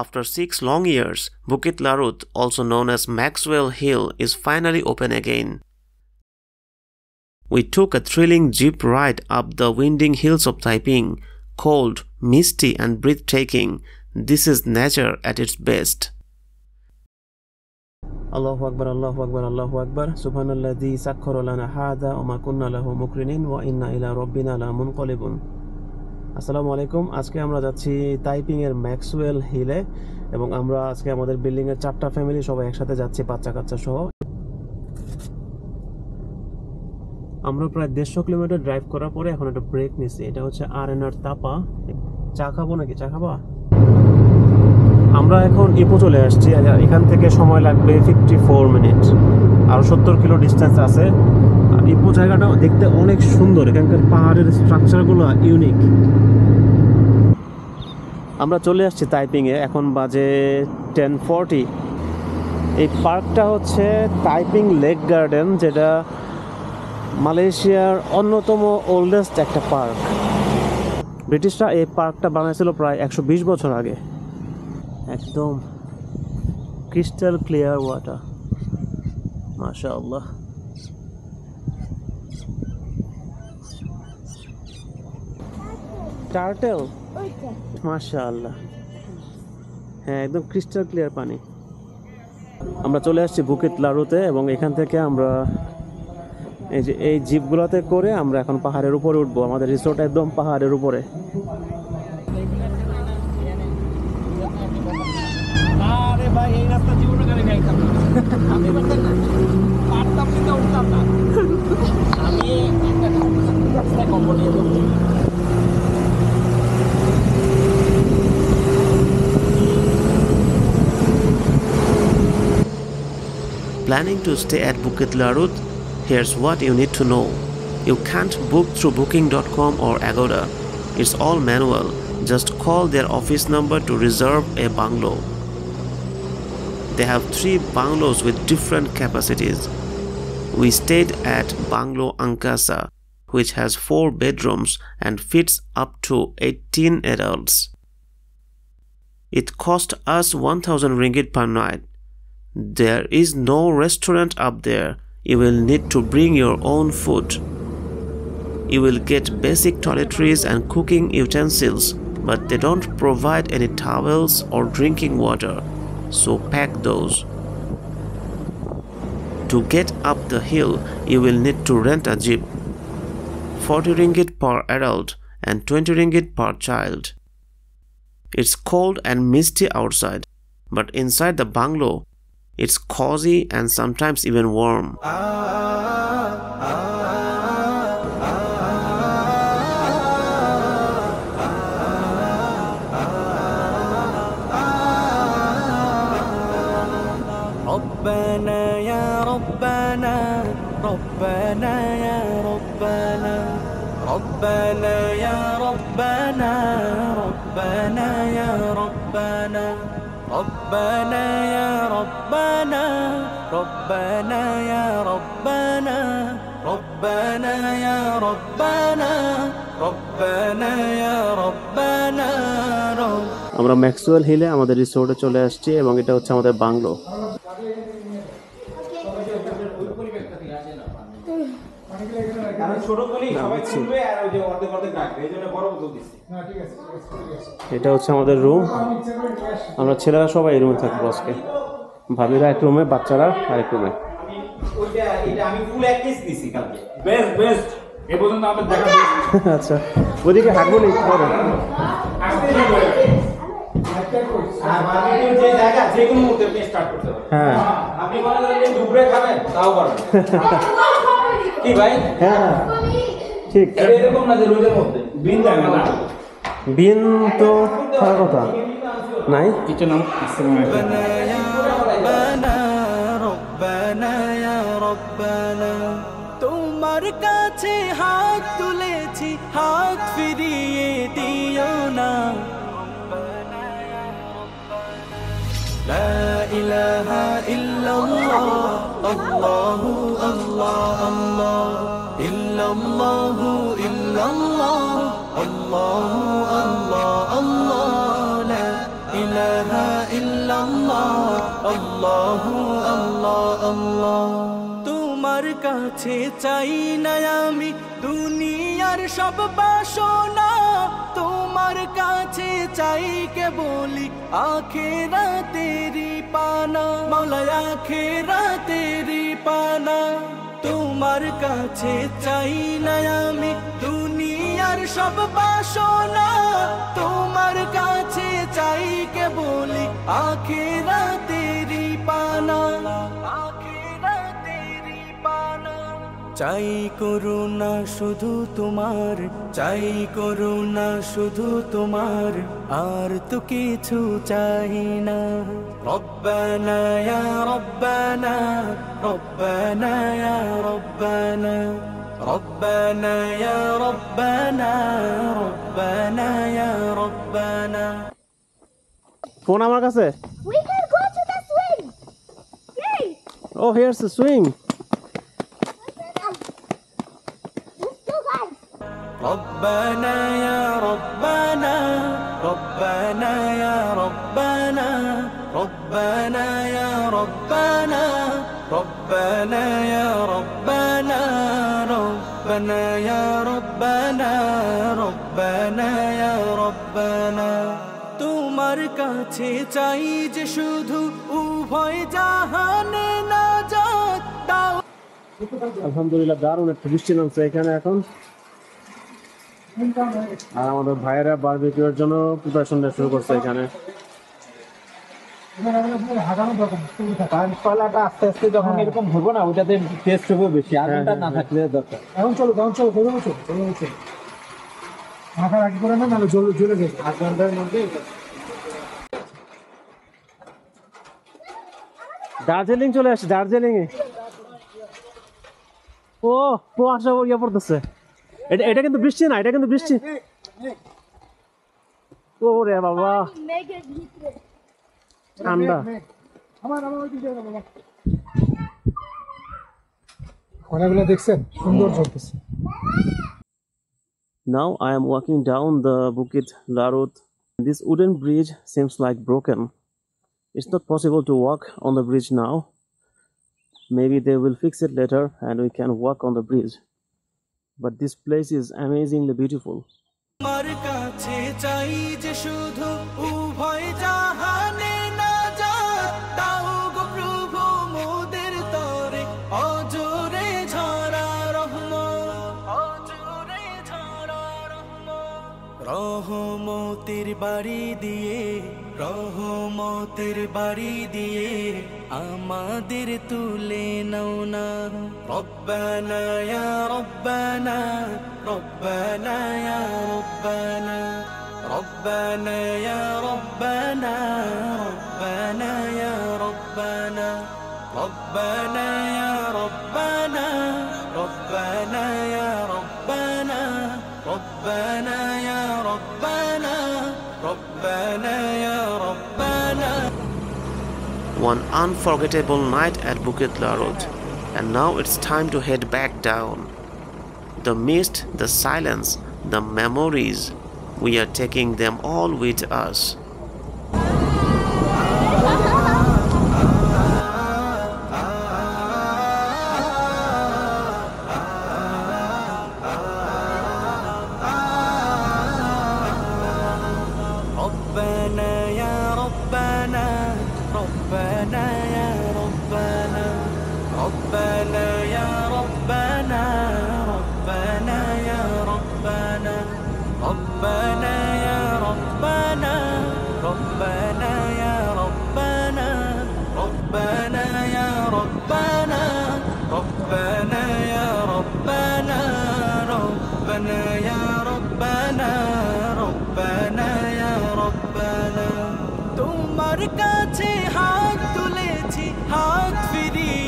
After 6 long years, Bukit Larut, also known as Maxwell Hill, is finally open again. We took a thrilling jeep ride up the winding hills of Taiping, cold, misty and breathtaking. This is nature at its best. Allahu Akbar, Allahu Akbar, Allahu Akbar. Subhanalladhi sakhkhara lana hadha wa ma kunna lahu muqrinin wa inna ila rabbina lamunqalibun. আসসালামু আলাইকুম। আজকে আমরা যাচ্ছি Taiping এর Maxwell হিলে এবং আমরা আজকে আমাদের বিল্ডিং এর 4টা ফ্যামিলি সবাই একসাথে যাচ্ছি, বাচ্চা কাচ্চা সহ। আমরা প্রায় 150 কিলোমিটার ড্রাইভ করার পরে এখন একটা ব্রেক নিছি। এটা হচ্ছে আর&আর তাপা। চা খাবো নাকি? চা খাবা? আমরা এখন ইপো চলে আসছি। এখান থেকে সময় লাগবে 54 মিনিট, আর 70 কিলো ডিস্টেন্স আছে। ইপো জায়গাটা দেখতে অনেক সুন্দর, এখানকার পাহাড়ের স্ট্রাকচারগুলো ইউনিক। আমরা চলে আসছি তাইপিংয়ে, এখন বাজে 10:40। এই পার্কটা হচ্ছে তাইপিং লেক গার্ডেন, যেটা মালয়েশিয়ার অন্যতম ওল্ডেস্ট একটা পার্ক। ব্রিটিশরা এই পার্কটা বানাইছিল প্রায় 120 বছর আগে। একদম ক্রিস্টাল ক্লিয়ার ওয়াটার, মাশাআল্লাহ। টার্টেল, মাশাআল্লাহ। হ্যাঁ, একদম ক্রিস্টাল ক্লিয়ার পানি। আমরা চলে আসছি বুকিত লারুতে এবং এখান থেকে আমরা এই জিপগুলোতে করে আমরা এখন পাহাড়ের উপরে উঠবো। আমাদের রিসোর্ট একদম পাহাড়ের উপরে। Planning to stay at Bukit Larut? Here's what you need to know. You can't book through booking.com or Agoda. It's all manual. Just call their office number to reserve a bungalow. They have 3 bungalows with different capacities. We stayed at Bungalow Angkasa, which has 4 bedrooms and fits up to 18 adults. It cost us 1,000 ringgit per night. There is no restaurant up there. You will need to bring your own food. You will get basic toiletries and cooking utensils, but they don't provide any towels or drinking water, so pack those. To get up the hill, you will need to rent a jeep. 40 ringgit per adult and 20 ringgit per child. It's cold and misty outside, but inside the bungalow, it's cozy and sometimes even warm. ربنا يا ربنا ربنا يا ربنا ربنا يا ربنا ربنا يا ربنا ربنا يا ربنا ربنا يا ربنا ربنا يا ربنا ربنا يا ربنا। আমরা Maxwell হিলে আমাদের রিসোর্টে চলে আসছি এবং এটা হচ্ছে আমাদের বাংলো। এটা হচ্ছে আমাদের রুম। আমরা ছেলেরা সবাই এই রুমে থাকবো আজকে। ভাবিরা এক রুমে, বাচ্চারা আরেক রুমে। আচ্ছা, ওদিকে হাঁটবো না? হ্যাঁ, ঠিক। বিন তো থাকার কথা নাই। তোমার কাছে হাত তুলেছি, হাত ফিরিয়ে দিও না। লা ইলাহা ইল্লাল্লাহ আল্লাহু আল্লাহ আল্লাহ ইল্লাল্লাহু ইল্লাল্লাহ আল্লাহু আল্লাহ আল্লাহ লা ইলাহা ইলাহা ইল্লাল্লাহ আল্লাহু আল্লাহ আল্লাহ তোমার কাছে চাই না আমি দুনিয়ার সব বাসনা তোমার কাছে চাই কেবলি আখিরাতেরি পানা মাওলা আখিরাতেরি পানা তোমার কাছে চাই না আমি দুনিয়ার সব বাসনা তোমার কাছে চাই কেবলি আখিরাতেরি পানা আখিরাতেরি পানা চাই করুণা শুধু তোমার চাই করুণা শুধু তোমার আর তো কিছু চাই না রব্বানা ইয়া রব্বানা রব্বানা ইয়া রব্বানা রব্বানা ইয়া রব্বানা রব্বানা ইয়া রব্বানা ফোন আমার কাছে We can go to the swing. Yay! Oh, here's the swing. Let's go, guys. ربنا يا ربنا ربنا يا ربنا ربنا يا ربنا ربنا يا ربنا ربنا يا ربنا ربنا يا ربنا তোমার কাছে চাই যে শুধু উভয় জাহানে নাজাত দাও আলহামদুলিল্লাহ দারুণ একটা বৃষ্টি নামছে এখানে এখন আর আমাদের ভাইয়েরা বারবিকিউর জন্য প্রিপারেশন শুরু করছে এখানে পালাটা আস্তে আস্তে যখন এরকম ঘুরবো না ওটাতে টেস্ট হবে বেশি আগুনটা না থাকলে দরকার এখন চলো মাথা রাখি করে না নাহলে জ্বলে যাবে 8 ঘন্টার মধ্যে দার্জিলিং চলে আসছে দার্জিলিং এ ও কুয়াশা ইয়ে পড়তেছে এটা কিন্তু বৃষ্টি না এটা কিন্তু বৃষ্টি ও রে বাবা মেঘের ভিতরে ঠান্ডা অনেকগুলো দেখছেন সুন্দর চলতেছে Now I am walking down the Bukit Larut. This wooden bridge seems like broken. It's not possible to walk on the bridge now. Maybe they will fix it later and we can walk on the bridge. But this place is amazingly beautiful. তোমার কাছে চাই যে শুধু উভয় জাহানে নাজাত দাও গো প্রভু মোদের তরে অজরে ঝরা রহমত অজরে ঝরা রহমত রহমতের বাড়ি দিয়ে রহমতের বাড়ি দিয়ে আমাদের তুলে নাও না রব্বানা ইয়া রব্বানা রব্বানা ইয়া রব্বানা রব্বানা ইয়া রব্বানা রব্বানা ইয়া রব্বানা রব্বানা ইয়া রব্বানা রব্বানা ইয়া রব্বানা রব্বানা ইয়া রব্বানা রব্বানা ইয়া রব্বানা One unforgettable night at Bukit Larut, and now it's time to head back down. The mist, the silence, the memories, we are taking them all with us. ربنا يا ربنا ربنا يا ربنا ربنا يا ربنا ربنا يا ربنا ربنا يا ربنا ربنا يا ربنا ربنا يا ربنا ربنا يا ربنا ربنا يا ربنا ربنا يا ربنا তোমার কাছে হাত তুলেছি হাত ফিরিয়ে